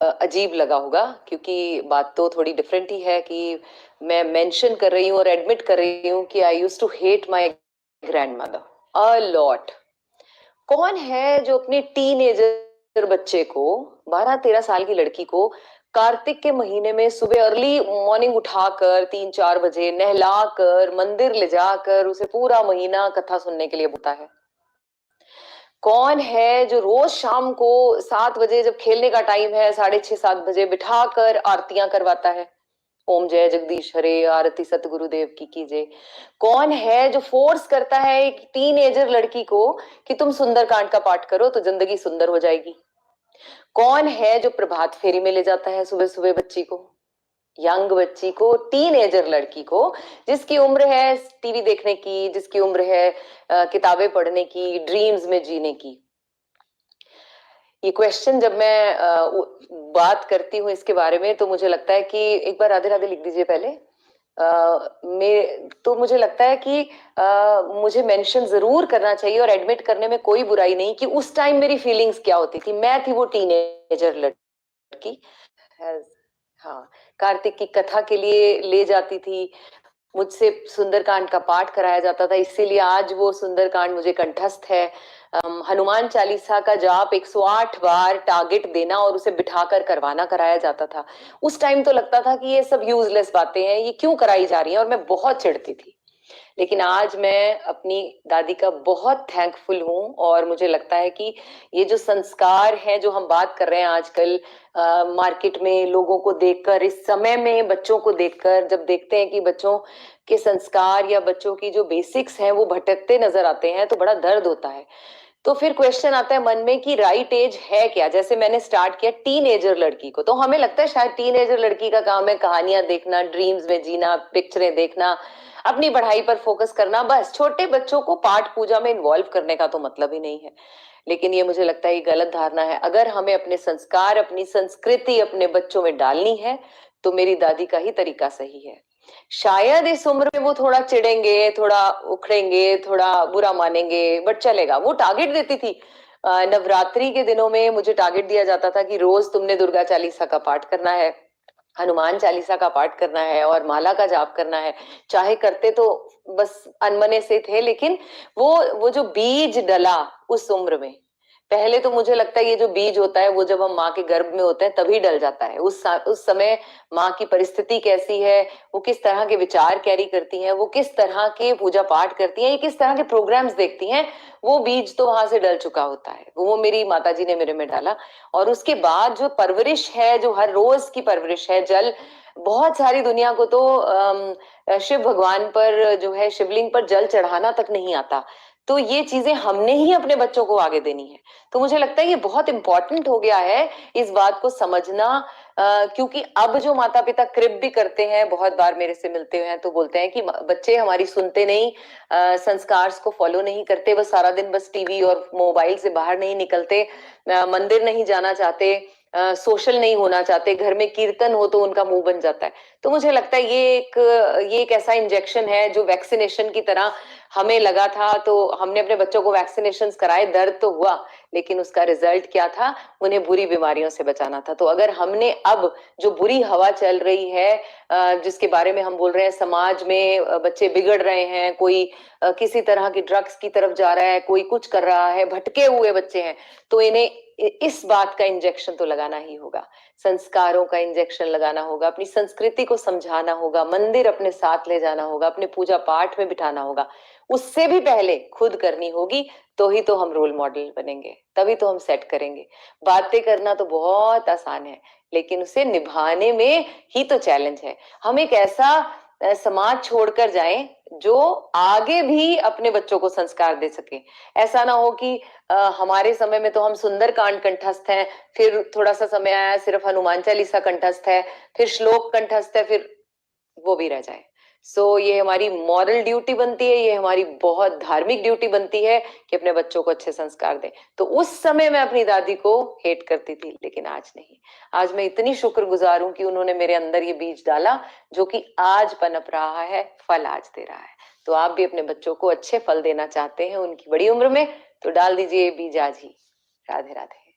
अजीब लगा होगा, क्योंकि बात तो थोड़ी डिफरेंट ही है कि मैं मेंशन कर रही हूँ और एडमिट कर रही हूँ कि I used to hate my grandmother a lot. कौन है जो अपने टीनेजर बच्चे को, 12-13 साल की लड़की को, कार्तिक के महीने में सुबह अर्ली मॉर्निंग उठाकर 3-4 बजे नहलाकर मंदिर ले जाकर उसे पूरा महीना कथा सुनने के लिए बोलता है? कौन है जो रोज शाम को 7 बजे, जब खेलने का टाइम है, 6:30-7 बजे बिठाकर आरतियां करवाता है? ओम जय जगदीश हरे, आरती सतगुरुदेव की कीजिए। कौन है जो फोर्स करता है एक टीनेजर लड़की को कि तुम सुंदरकांड का पाठ करो तो जिंदगी सुंदर हो जाएगी? कौन है जो प्रभात फेरी में ले जाता है सुबह सुबह बच्ची को, यंग बच्ची को, टीनेजर लड़की को, जिसकी उम्र है टीवी देखने की, जिसकी उम्र है किताबें पढ़ने की, ड्रीम्स में जीने की? ये क्वेश्चन जब मैं बात करती हूँ इसके बारे में, तो मुझे लगता है कि एक बार राधे राधे लिख दीजिए पहले। मैं तो मुझे लगता है कि मुझे मेंशन जरूर करना चाहिए और एडमिट करने में कोई बुराई नहीं कि उस टाइम मेरी फीलिंग्स क्या होती थी। मैं थी वो टीनेजर लड़की। हाँ, कार्तिक की कथा के लिए ले जाती थी, मुझसे सुंदरकांड का पाठ कराया जाता था, इसीलिए आज वो सुंदरकांड मुझे कंठस्थ है। हनुमान चालीसा का जाप 108 बार टारगेट देना और उसे बिठाकर करवाना कराया जाता था। उस टाइम तो लगता था कि ये सब यूजलेस बातें हैं, ये क्यों कराई जा रही हैं, और मैं बहुत चिढ़ती थी। लेकिन आज मैं अपनी दादी का बहुत थैंकफुल हूँ, और मुझे लगता है कि ये जो संस्कार है जो हम बात कर रहे हैं आजकल मार्केट में लोगों को देखकर, इस समय में बच्चों को देखकर, जब देखते हैं कि बच्चों के संस्कार या बच्चों की जो बेसिक्स हैं वो भटकते नजर आते हैं, तो बड़ा दर्द होता है। तो फिर क्वेश्चन आता है मन में कि राइट एज है क्या? जैसे मैंने स्टार्ट किया टीनेजर लड़की को, तो हमें लगता है शायद टीनेजर लड़की का काम है कहानियां देखना, ड्रीम्स में जीना, पिक्चरें देखना, अपनी पढ़ाई पर फोकस करना, बस छोटे बच्चों को पाठ पूजा में इन्वॉल्व करने का तो मतलब ही नहीं है। लेकिन ये मुझे लगता है ये गलत धारणा है। अगर हमें अपने संस्कार, अपनी संस्कृति अपने बच्चों में डालनी है, तो मेरी दादी का ही तरीका सही है। शायद इस उम्र में वो थोड़ा चिढ़ेंगे, थोड़ा उखड़ेंगे, थोड़ा बुरा मानेंगे, बट चलेगा। वो टारगेट देती थी। नवरात्रि के दिनों में मुझे टारगेट दिया जाता था कि रोज तुमने दुर्गा चालीसा का पाठ करना है, हनुमान चालीसा का पाठ करना है और माला का जाप करना है। चाहे करते तो बस अनमने से थे, लेकिन वो जो बीज डला उस उम्र में, पहले तो मुझे लगता है ये जो बीज होता है वो जब हम माँ के गर्भ में होते हैं तभी डल जाता है। उस समय माँ की परिस्थिति कैसी है, वो किस तरह के विचार कैरी करती हैं, वो किस तरह के पूजा पाठ करती हैं, ये किस तरह के प्रोग्राम्स देखती हैं, वो बीज तो वहां से डल चुका होता है। वो मेरी माताजी ने मेरे में डाला। और उसके बाद जो परवरिश है, जो हर रोज की परवरिश है, जल, बहुत सारी दुनिया को तो शिव भगवान पर जो है, शिवलिंग पर जल चढ़ाना तक नहीं आता। तो ये चीजें हमने ही अपने बच्चों को आगे देनी है। तो मुझे लगता है ये बहुत इंपॉर्टेंट हो गया है इस बात को समझना। क्योंकि अब जो माता पिता क्रिप भी करते हैं, बहुत बार मेरे से मिलते हैं तो बोलते हैं कि बच्चे हमारी सुनते नहीं, संस्कार को फॉलो नहीं करते, बस सारा दिन बस टीवी और मोबाइल से बाहर नहीं निकलते, मंदिर नहीं जाना चाहते, सोशल नहीं होना चाहते, घर में कीर्तन हो तो उनका मुंह बन जाता है। तो मुझे लगता है ये एक ऐसा इंजेक्शन है जो वैक्सीनेशन की तरह हमें लगा था, तो हमने अपने बच्चों को वैक्सीनेशन कराए, दर्द तो हुआ, लेकिन उसका रिजल्ट क्या था? उन्हें बुरी बीमारियों से बचाना था। तो अगर हमने अब जो बुरी हवा चल रही है, जिसके बारे में हम बोल रहे हैं, समाज में बच्चे बिगड़ रहे हैं, कोई किसी तरह की ड्रग्स की तरफ जा रहा है, कोई कुछ कर रहा है, भटके हुए बच्चे हैं, तो इन्हें इस बात का इंजेक्शन तो लगाना ही होगा, संस्कारों का इंजेक्शन लगाना होगा, अपनी संस्कृति को समझाना होगा, मंदिर अपने साथ ले जाना होगा, अपने पूजा पाठ में बिठाना होगा। उससे भी पहले खुद करनी होगी, तो ही तो हम रोल मॉडल बनेंगे, तभी तो हम सेट करेंगे। बातें करना तो बहुत आसान है, लेकिन उसे निभाने में ही तो चैलेंज है। हम एक ऐसा समाज छोड़कर जाएं जो आगे भी अपने बच्चों को संस्कार दे सके। ऐसा ना हो कि हमारे समय में तो हम सुंदरकांड कंठस्थ हैं, फिर थोड़ा सा समय आया सिर्फ हनुमान चालीसा कंठस्थ है, फिर श्लोक कंठस्थ है, फिर वो भी रह जाए। ये हमारी मॉरल ड्यूटी बनती है, ये हमारी बहुत धार्मिक ड्यूटी बनती है कि अपने बच्चों को अच्छे संस्कार दें। तो उस समय मैं अपनी दादी को हेट करती थी, लेकिन आज नहीं। आज मैं इतनी शुक्रगुजार हूं कि उन्होंने मेरे अंदर ये बीज डाला, जो कि आज पनप रहा है, फल आज दे रहा है। तो आप भी अपने बच्चों को अच्छे फल देना चाहते हैं उनकी बड़ी उम्र में, तो डाल दीजिए ये बीज आज ही। राधे राधे।